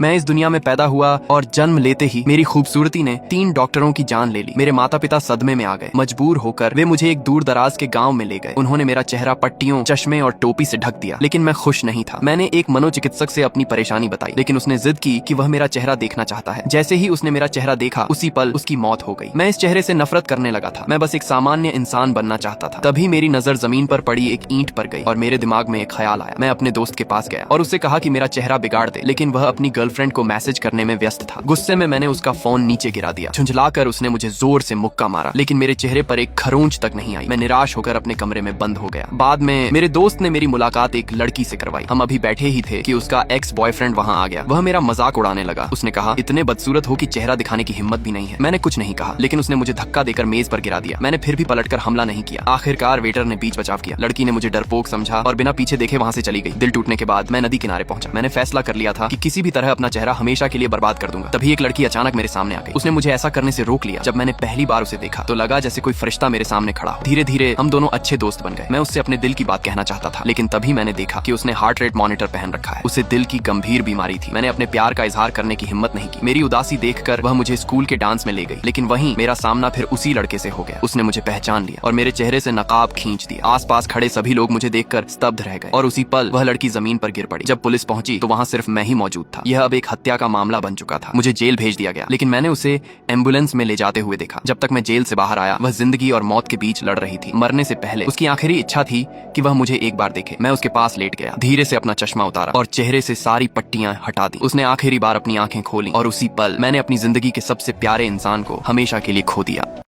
मैं इस दुनिया में पैदा हुआ और जन्म लेते ही मेरी खूबसूरती ने 3 डॉक्टरों की जान ले ली। मेरे माता पिता सदमे में आ गए। मजबूर होकर वे मुझे एक दूर दराज के गांव में ले गए। उन्होंने मेरा चेहरा पट्टियों, चश्मे और टोपी से ढक दिया, लेकिन मैं खुश नहीं था। मैंने एक मनोचिकित्सक से अपनी परेशानी बताई, लेकिन उसने जिद की कि वह मेरा चेहरा देखना चाहता है। जैसे ही उसने मेरा चेहरा देखा, उसी पल उसकी मौत हो गई। मैं इस चेहरे से नफरत करने लगा था। मैं बस एक सामान्य इंसान बनना चाहता था। तभी मेरी नजर जमीन पर पड़ी एक ईंट पर गई और मेरे दिमाग में एक ख्याल आया। मैं अपने दोस्त के पास गया और उससे कहा कि मेरा चेहरा बिगाड़ दे, लेकिन वह अपनी गर्लफ्रेंड को मैसेज करने में व्यस्त था। गुस्से में मैंने उसका फोन नीचे गिरा दिया। झुंझलाकर उसने मुझे जोर से मुक्का मारा, लेकिन मेरे चेहरे पर एक खरोंच तक नहीं आई। मैं निराश होकर अपने कमरे में बंद हो गया। बाद में मेरे दोस्त ने मेरी मुलाकात एक लड़की से करवाई। हम अभी बैठे ही थे कि उसका एक्स बॉयफ्रेंड वहाँ आ गया। वह मेरा मजाक उड़ाने लगा। उसने कहा, इतने बदसूरत हो कि चेहरा दिखाने की हिम्मत भी नहीं है। मैंने कुछ नहीं कहा, लेकिन उसने मुझे धक्का देकर मेज पर गिरा दिया। मैंने फिर भी पलटकर हमला नहीं किया। आखिरकार वेटर ने बीच बचाव किया। लड़की ने मुझे डरपोक समझा और बिना पीछे देखे वहाँ से चली गई। दिल टूटने के बाद मैं नदी किनारे पहुंचा। मैंने फैसला कर लिया था कि किसी भी तरह अपना चेहरा हमेशा के लिए बर्बाद कर दूंगा। तभी एक लड़की अचानक मेरे सामने आ गई। उसने मुझे ऐसा करने से रोक लिया। जब मैंने पहली बार उसे देखा तो लगा जैसे कोई फरिश्ता मेरे सामने खड़ा हो। धीरे धीरे हम दोनों अच्छे दोस्त बन गए। मैं उससे अपने दिल की बात कहना चाहता था, लेकिन तभी मैंने देखा कि उसने हार्ट रेट मॉनिटर पहन रखा है। उसे दिल की गंभीर बीमारी थी। मैंने अपने प्यार का इजहार करने की हिम्मत नहीं की। मेरी उदासी देखकर वह मुझे स्कूल के डांस में ले गई, लेकिन वहीं मेरा सामना फिर उसी लड़के से हो गया। उसने मुझे पहचान लिया और मेरे चेहरे से नकाब खींच दिया। आसपास खड़े सभी लोग मुझे देखकर स्तब्ध रह गए और उसी पल वह लड़की जमीन पर गिर पड़ी। जब पुलिस पहुंची तो वहां सिर्फ मैं ही मौजूद था। यह अब एक हत्या का मामला बन चुका था। मुझे जेल भेज दिया गया, लेकिन मैंने उसे एम्बुलेंस में ले जाते हुए देखा। जब तक मैं जेल से बाहर आया, वह जिंदगी और मौत के बीच लड़ रही थी। मरने से पहले उसकी आखिरी इच्छा थी कि वह मुझे एक बार देखे। मैं उसके पास लेट गया, धीरे से अपना चश्मा उतारा और चेहरे से सारी पट्टियां हटा दी। उसने आखिरी बार अपनी आंखें खोली और उसी पल मैंने अपनी जिंदगी के सबसे प्यारे इंसान को हमेशा के लिए खो दिया।